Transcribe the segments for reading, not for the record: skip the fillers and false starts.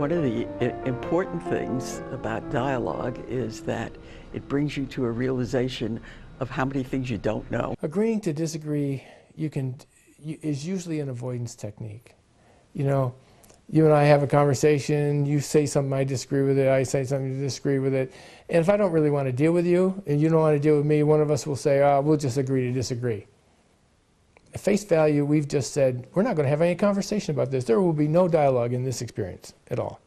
One of the important things about dialogue is that it brings you to a realization of how many things you don't know. Agreeing to disagree is usually an avoidance technique. You know, you and I have a conversation, you say something, I disagree with it, I say something, you disagree with it. And if I don't really want to deal with you, and you don't want to deal with me, one of us will say, oh, we'll just agree to disagree. At face value, we've just said, we're not going to have any conversation about this. There will be no dialogue in this experience at all.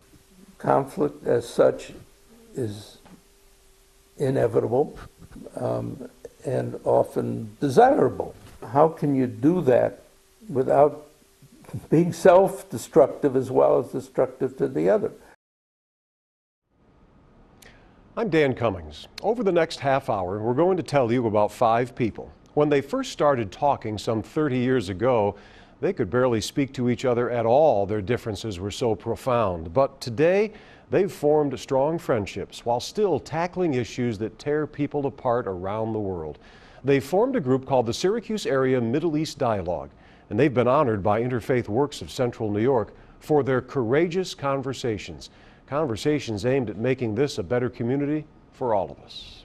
Conflict as such is inevitable and often desirable. How can you do that without being self-destructive as well as destructive to the other? I'm Dan Cummings. Over the next half hour, we're going to tell you about 5 people. When they first started talking some 30 years ago, they could barely speak to each other at all. Their differences were so profound. But today, they've formed strong friendships while still tackling issues that tear people apart around the world. They formed a group called the Syracuse Area Middle East Dialogue, and they've been honored by Interfaith Works of Central New York for their courageous conversations. Conversations aimed at making this a better community for all of us.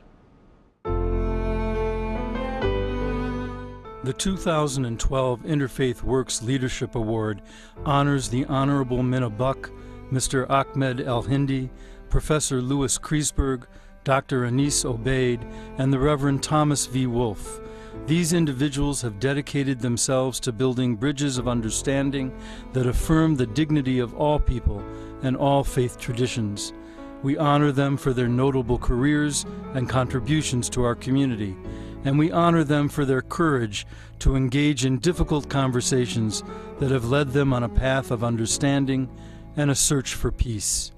The 2012 Interfaith Works Leadership Award honors the Honorable Minna Buck, Mr. Ahmed El-Hindi, Professor Louis Kriesberg, Dr. Anis Obeid, and the Reverend Thomas V. Wolfe. These individuals have dedicated themselves to building bridges of understanding that affirm the dignity of all people and all faith traditions. We honor them for their notable careers and contributions to our community, and we honor them for their courage to engage in difficult conversations that have led them on a path of understanding and a search for peace.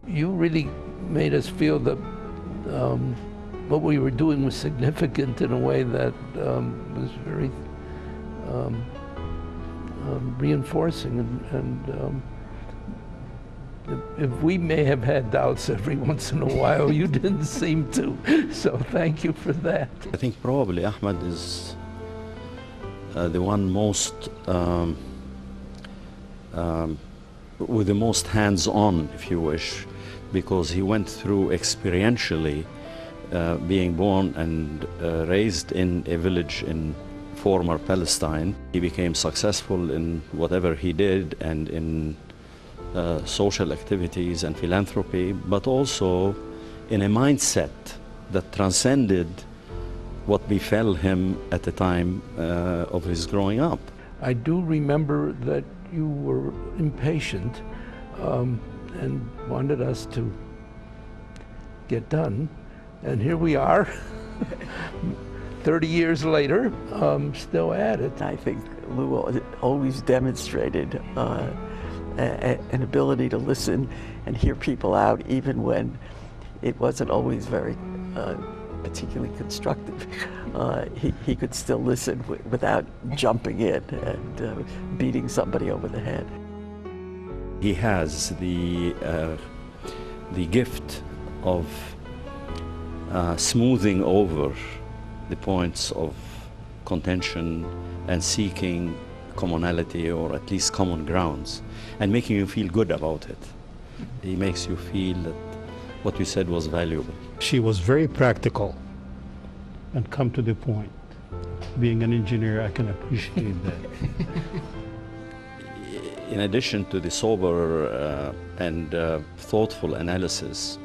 You really made us feel that what we were doing was significant in a way that was very reinforcing, and if we may have had doubts every once in a while, you didn't seem to, so thank you for that. I think probably Ahmed is the one most with the most hands-on, if you wish, because he went through experientially being born and raised in a village in former Palestine. He became successful in whatever he did and in social activities and philanthropy, but also in a mindset that transcended what befell him at the time of his growing up. I do remember that you were impatient and wanted us to get done, and here we are 30 years later, still at it. I think Lou always demonstrated an ability to listen and hear people out, even when it wasn't always very particularly constructive. He could still listen without jumping in and beating somebody over the head. He has the gift of smoothing over the points of contention and seeking commonality, or at least common grounds, and making you feel good about it. He makes you feel that what you said was valuable. She was very practical and come to the point. Being an engineer, I can appreciate that. In addition to the sober and thoughtful analysis,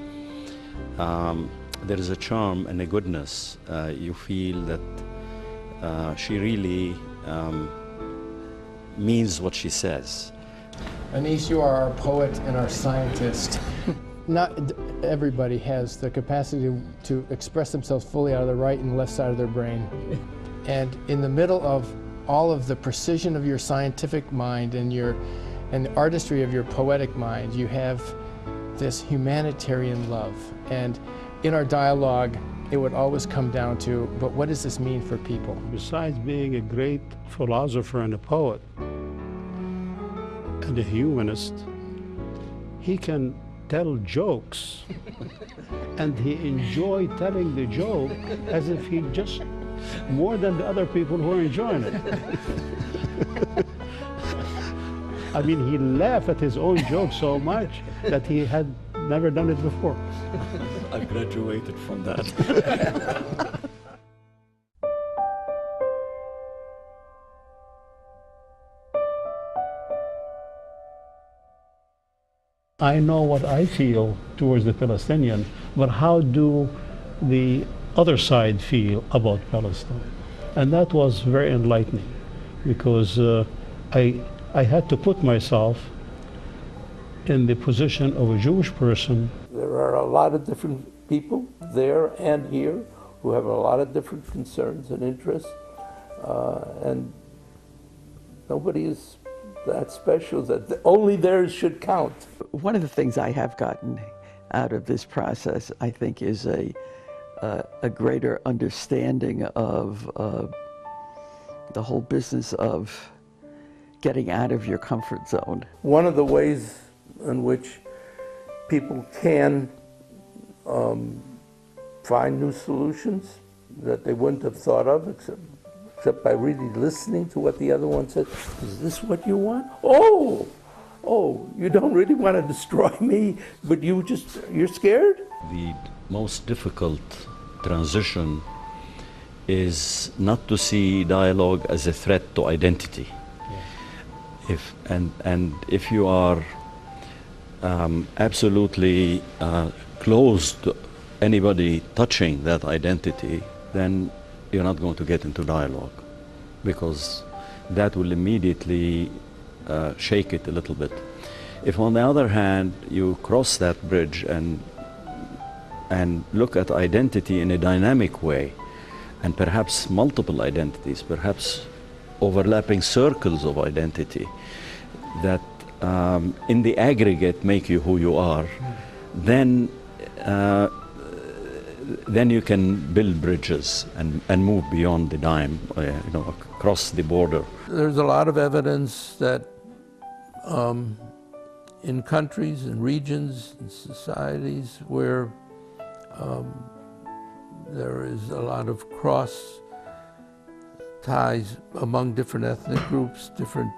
there is a charm and a goodness. You feel that she really means what she says. Anis, you are our poet and our scientist. Not everybody has the capacity to express themselves fully out of the right and left side of their brain. And in the middle of all of the precision of your scientific mind and the artistry of your poetic mind, you have this humanitarian love. And in our dialogue, it would always come down to, but what does this mean for people? Besides being a great philosopher and a poet and a humanist, he can tell jokes, and he enjoyed telling the joke as if he just more than the other people who are enjoying it. I mean, he laughed at his own joke so much that he had never done it before. I graduated from that. I know what I feel towards the Palestinian, but how do the other side feel about Palestine? And that was very enlightening, because I had to put myself in the position of a Jewish person. There are a lot of different people there and here who have a lot of different concerns and interests, and nobody is that special that only theirs should count. One of the things I have gotten out of this process, I think, is a greater understanding of the whole business of getting out of your comfort zone. One of the ways in which people can find new solutions that they wouldn't have thought of except by really listening to what the other one said. Is this what you want? Oh, you don't really want to destroy me, but you're scared? The most difficult transition is not to see dialogue as a threat to identity. If you are absolutely closed to anybody touching that identity, then you're not going to get into dialogue, because that will immediately shake it a little bit. If, on the other hand, you cross that bridge and look at identity in a dynamic way, and perhaps multiple identities, perhaps overlapping circles of identity that in the aggregate make you who you are, then you can build bridges and move beyond the dime, across the border. There's a lot of evidence that in countries and regions and societies where there is a lot of cross ties among different ethnic groups, different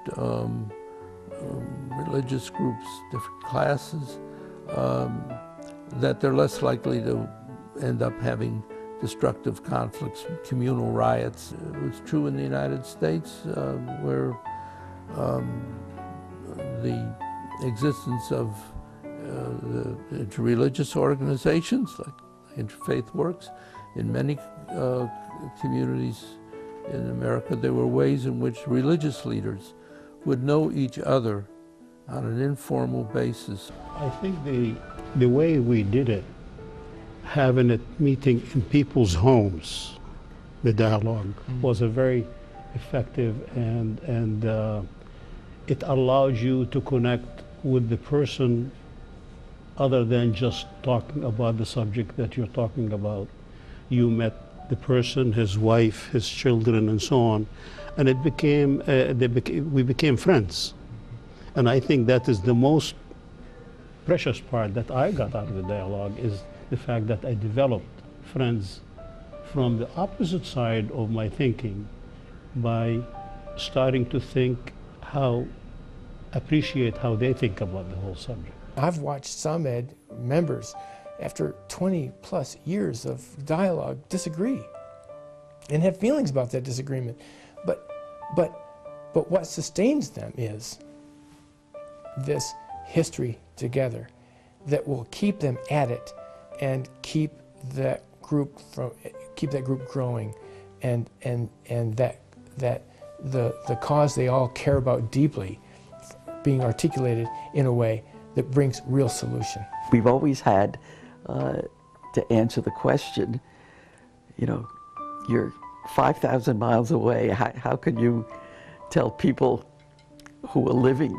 religious groups, different classes, that they're less likely to end up having destructive conflicts, communal riots. It was true in the United States, where the existence of the interreligious organizations like Interfaith works. In many communities in America, there were ways in which religious leaders would know each other on an informal basis. I think the way we did it, having it meeting in people's homes, the dialogue, was a very effective, and it allowed you to connect with the person other than just talking about the subject that you're talking about. You met the person, his wife, his children, and so on, and it became, we became friends. And I think that is the most precious part that I got out of the dialogue, is the fact that I developed friends from the opposite side of my thinking by starting to appreciate how they think about the whole subject. I've watched some ed members, after 20 plus years of dialogue, disagree and have feelings about that disagreement. But what sustains them is this history together that will keep them at it and keep that group growing, and that the cause they all care about deeply being articulated in a way that brings real solution. We've always had to answer the question, you're 5,000 miles away. How can you tell people who are living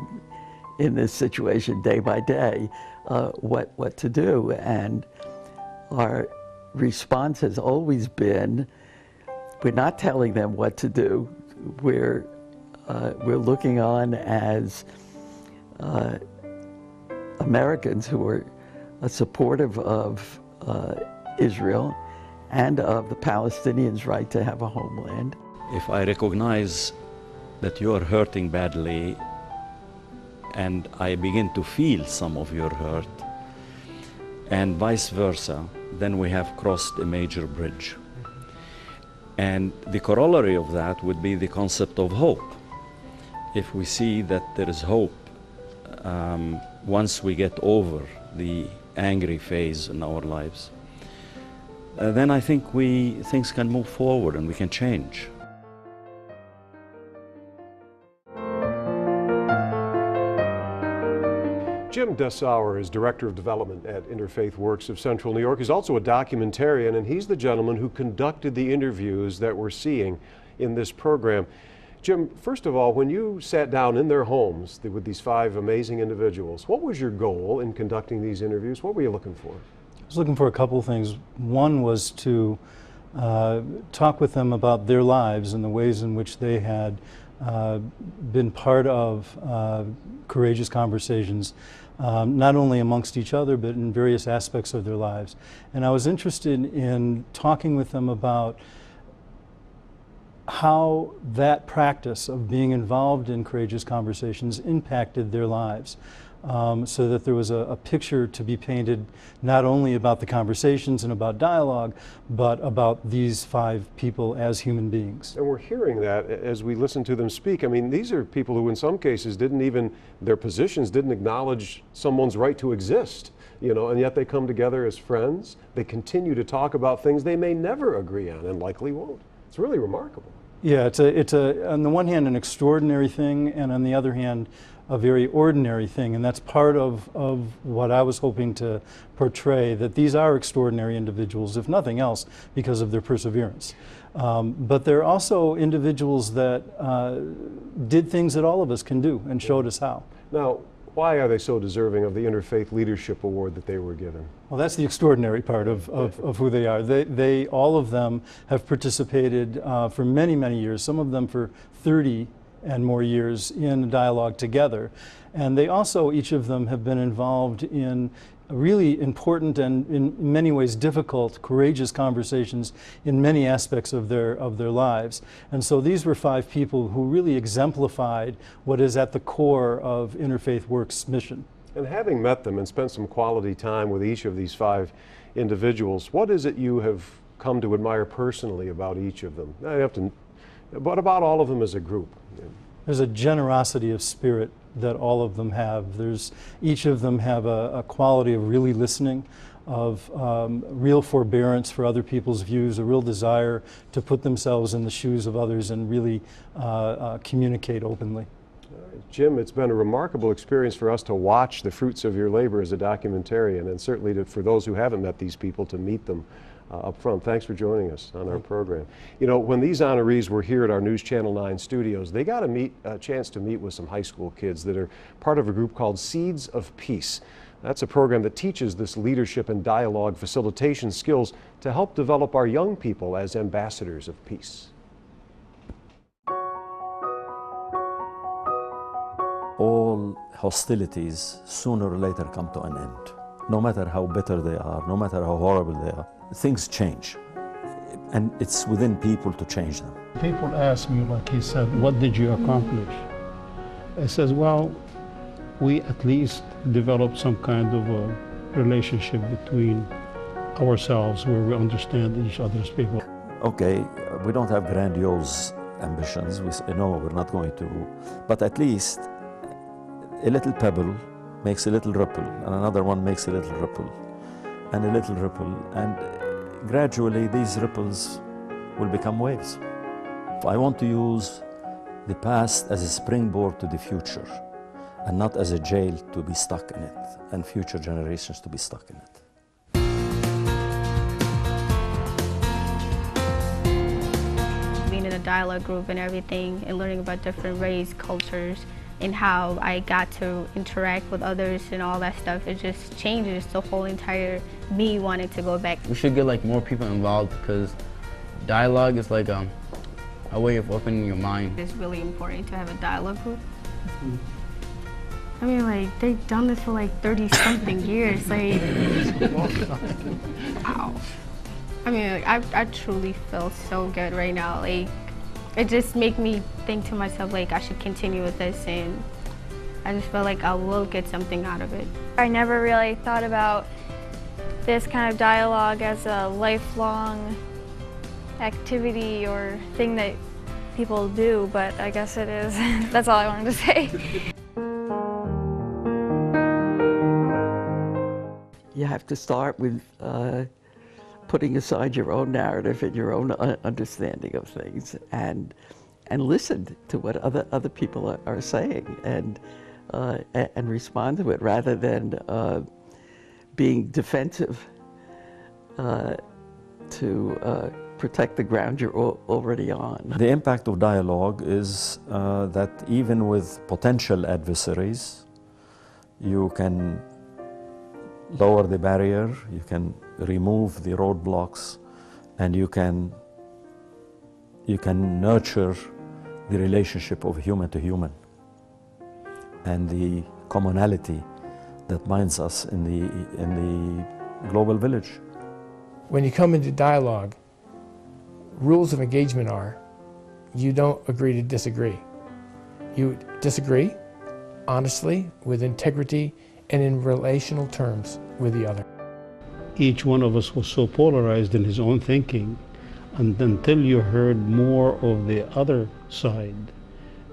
in this situation day by day what to do? And our response has always been, we're not telling them what to do. We're looking on as Americans who are supportive of Israel and of the Palestinians' right to have a homeland. If I recognize that you are hurting badly, and I begin to feel some of your hurt, and vice versa, then we have crossed a major bridge. And the corollary of that would be the concept of hope. If we see that there is hope once we get over the angry phase in our lives, then I think things can move forward and we can change. Jim Dessauer is Director of Development at Interfaith Works of Central New York. He's also a documentarian, and he's the gentleman who conducted the interviews that we're seeing in this program. Jim, first of all, when you sat down in their homes with these 5 amazing individuals, what was your goal in conducting these interviews? What were you looking for? I was looking for a couple of things. One was to talk with them about their lives and the ways in which they had been part of courageous conversations, not only amongst each other, but in various aspects of their lives. And I was interested in talking with them about how that practice of being involved in courageous conversations impacted their lives. So that there was a picture to be painted not only about the conversations and about dialogue, but about these 5 people as human beings. And we're hearing that as we listen to them speak. I mean, these are people who in some cases their positions didn't acknowledge someone's right to exist, you know, and yet they come together as friends. They continue to talk about things they may never agree on and likely won't. It's really remarkable. Yeah, it's on the one hand an extraordinary thing, and on the other hand a very ordinary thing, and that's part of what I was hoping to portray, that these are extraordinary individuals, if nothing else, because of their perseverance. But they're also individuals that did things that all of us can do and showed us how. Now, why are they so deserving of the Interfaith Leadership Award that they were given? Well, that's the extraordinary part of who they are. They all of them have participated for many, many years, some of them for 30 and more years in dialogue together. And they also, each of them, have been involved in really important and in many ways difficult, courageous conversations in many aspects of their lives. And so these were 5 people who really exemplified what is at the core of Interfaith Works' mission. And having met them and spent some quality time with each of these 5 individuals, what is it you have come to admire personally about each of them? But about all of them as a group? There's a generosity of spirit that all of them have. Each of them have a quality of really listening, of real forbearance for other people's views, a real desire to put themselves in the shoes of others and really communicate openly. Jim, it's been a remarkable experience for us to watch the fruits of your labor as a documentarian, and certainly for those who haven't met these people, to meet them up front. Thanks for joining us on our program. You know, when these honorees were here at our News Channel 9 studios, they got a chance to meet with some high school kids that are part of a group called Seeds of Peace. That's a program that teaches this leadership and dialogue facilitation skills to help develop our young people as ambassadors of peace. All hostilities sooner or later come to an end. No matter how bitter they are, no matter how horrible they are, things change. And it's within people to change them. People ask me, like he said, what did you accomplish? I says, well, we at least developed some kind of a relationship between ourselves where we understand each other's people. Okay, we don't have grandiose ambitions. We say, no, we're not going to. But at least a little pebble makes a little ripple, and another one makes a little ripple, and a little ripple, and gradually these ripples will become waves. I want to use the past as a springboard to the future, and not as a jail to be stuck in it, and future generations to be stuck in it. Being in a dialogue group and everything, and learning about different race, cultures, and how I got to interact with others and all that stuff, it just changes the whole entire me wanting to go back. We should get like more people involved, because dialogue is like a way of opening your mind. It's really important to have a dialogue group. I mean, like, they've done this for like 30-something years. Like, wow. I mean, like, I truly feel so good right now. Like, it just makes me think to myself, like, I should continue with this and I just feel like I will get something out of it. I never really thought about this kind of dialogue as a lifelong activity or thing that people do, but I guess it is. That's all I wanted to say. You have to start with putting aside your own narrative and your own understanding of things, and listen to what other people are saying, and respond to it rather than being defensive to protect the ground you're already on. The impact of dialogue is that even with potential adversaries, you can lower the barrier, you can remove the roadblocks, and you can nurture the relationship of human to human and the commonality that binds us in the global village. When you come into dialogue, rules of engagement are, you don't agree to disagree. You disagree honestly, with integrity, and in relational terms with the other. Each one of us was so polarized in his own thinking, and until you heard more of the other side,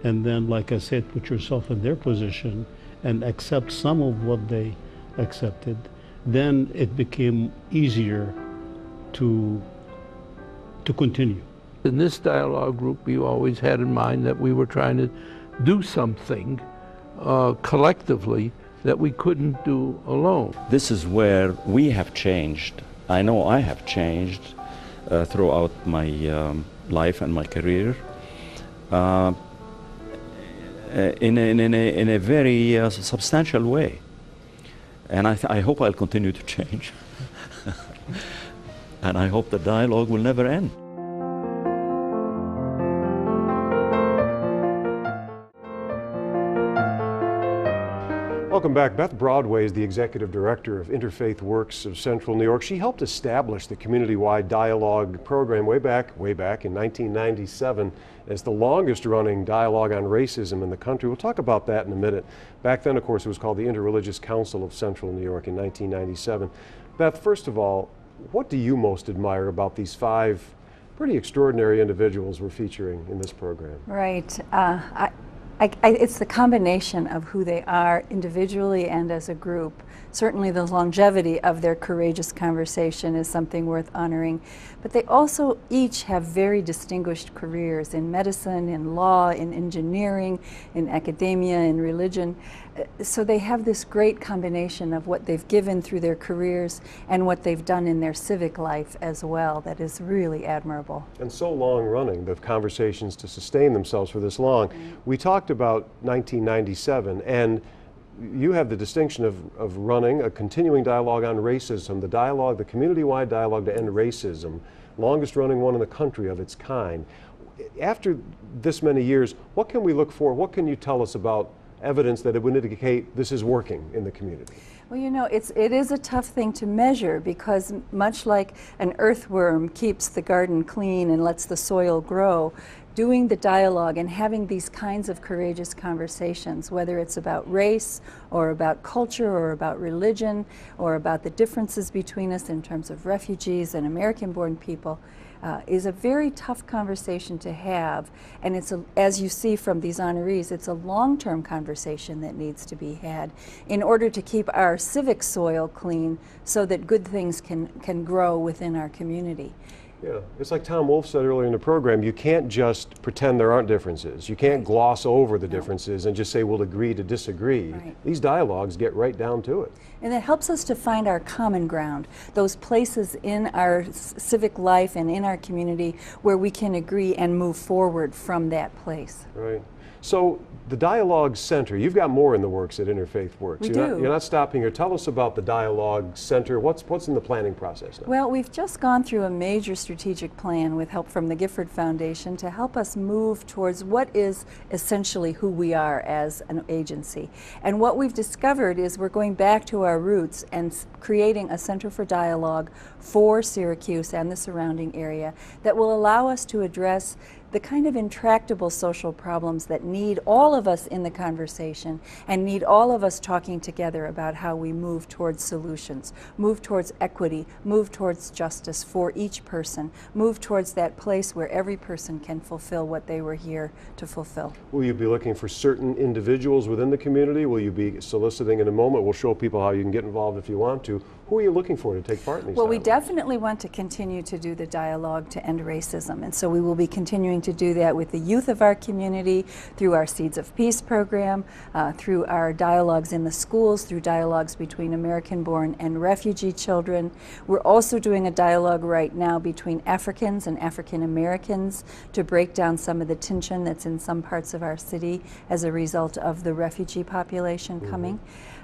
and then, like I said, put yourself in their position and accept some of what they accepted, then it became easier to continue. In this dialogue group, we always had in mind that we were trying to do something collectively that we couldn't do alone. This is where we have changed. I know I have changed throughout my life and my career in a very substantial way. And I hope I'll continue to change. And I hope the dialogue will never end. Welcome back. Beth Broadway is the executive director of Interfaith Works of Central New York. She helped establish the community-wide dialogue program way back in 1997. It's the longest running dialogue on racism in the country. We'll talk about that in a minute. Back then, of course, it was called the Interreligious Council of Central New York in 1997. Beth, first of all, what do you most admire about these 5 pretty extraordinary individuals we're featuring in this program? Right. It's the combination of who they are individually and as a group. Certainly the longevity of their courageous conversation is something worth honoring, but they also each have very distinguished careers in medicine, in law, in engineering, in academia, in religion. So they have this great combination of what they've given through their careers and what they've done in their civic life as well that is really admirable. And so long running, the conversations to sustain themselves for this long. We talked about 1997, and you have the distinction of running a continuing dialogue on racism, the community-wide dialogue to end racism, longest running one in the country of its kind. After this many years, what can we look for? What can you tell us about evidence that it would indicate this is working in the community? Well, you know, it is a tough thing to measure because much like an earthworm keeps the garden clean and lets the soil grow, doing the dialogue and having these kinds of courageous conversations, whether it's about race or about culture or about religion or about the differences between us in terms of refugees and American-born people, is a very tough conversation to have. And it's, as you see from these honorees, it's a long-term conversation that needs to be had in order to keep our civic soil clean so that good things can grow within our community. Yeah, it's like Tom Wolfe said earlier in the program, you can't just pretend there aren't differences. You can't gloss over the differences and just say we'll agree to disagree. Right. These dialogues get right down to it. And it helps us to find our common ground, those places in our civic life and in our community where we can agree and move forward from that place. Right. So the Dialogue Center, you've got more in the works at Interfaith Works. You're not stopping here. Tell us about the Dialogue Center. What's in the planning process now? Well, we've just gone through a major strategic plan with help from the Gifford Foundation to help us move towards what is essentially who we are as an agency. And what we've discovered is we're going back to our roots and creating a Center for Dialogue for Syracuse and the surrounding area that will allow us to address the kind of intractable social problems that need all of us in the conversation and need all of us talking together about how we move towards solutions, move towards equity, move towards justice for each person, move towards that place where every person can fulfill what they were here to fulfill. Will you be looking for certain individuals within the community? Will you be soliciting in a moment? We'll show people how you can get involved if you want to. Who are you looking for to take part in these Well, we dialogues? definitely want to continue to do the dialogue to end racism, and so we will be continuing to do that with the youth of our community, through our Seeds of Peace program, through our dialogues in the schools, through dialogues between American-born and refugee children. We're also doing a dialogue right now between Africans and African Americans to break down some of the tension that's in some parts of our city as a result of the refugee population coming.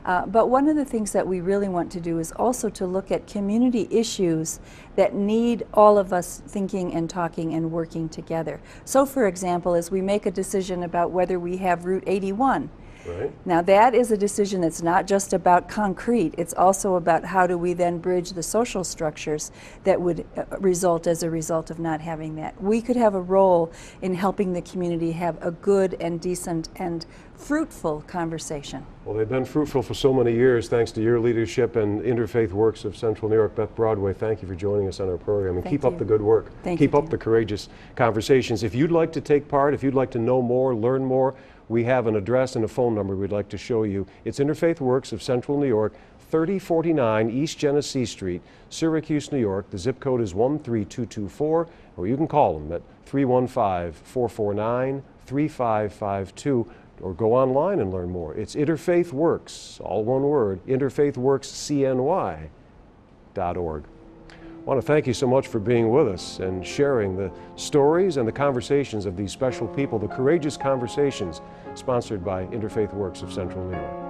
But one of the things that we really want to do is also to look at community issues that need all of us thinking and talking and working together. So for example, as we make a decision about whether we have Route 81, Right. now that is a decision that's not just about concrete, it's also about how do we then bridge the social structures that would result as a result of not having that. We could have a role in helping the community have a good and decent and fruitful conversation. Well, they've been fruitful for so many years thanks to your leadership and Interfaith Works of Central New York. Beth Broadway, thank you for joining us on our program, and Thank keep up you. the good work. Thank Keep you, up Dan. the courageous conversations. If you'd like to take part, if you'd like to know more, learn more, we have an address and a phone number we'd like to show you. It's Interfaith Works of Central New York, 3049 East Genesee Street, Syracuse, New York. The zip code is 13224, or you can call them at 315-449-3552. Or go online and learn more. It's Interfaith Works, all one word, interfaithworkscny.org. I want to thank you so much for being with us and sharing the stories and the conversations of these special people, the courageous conversations sponsored by Interfaith Works of Central New York.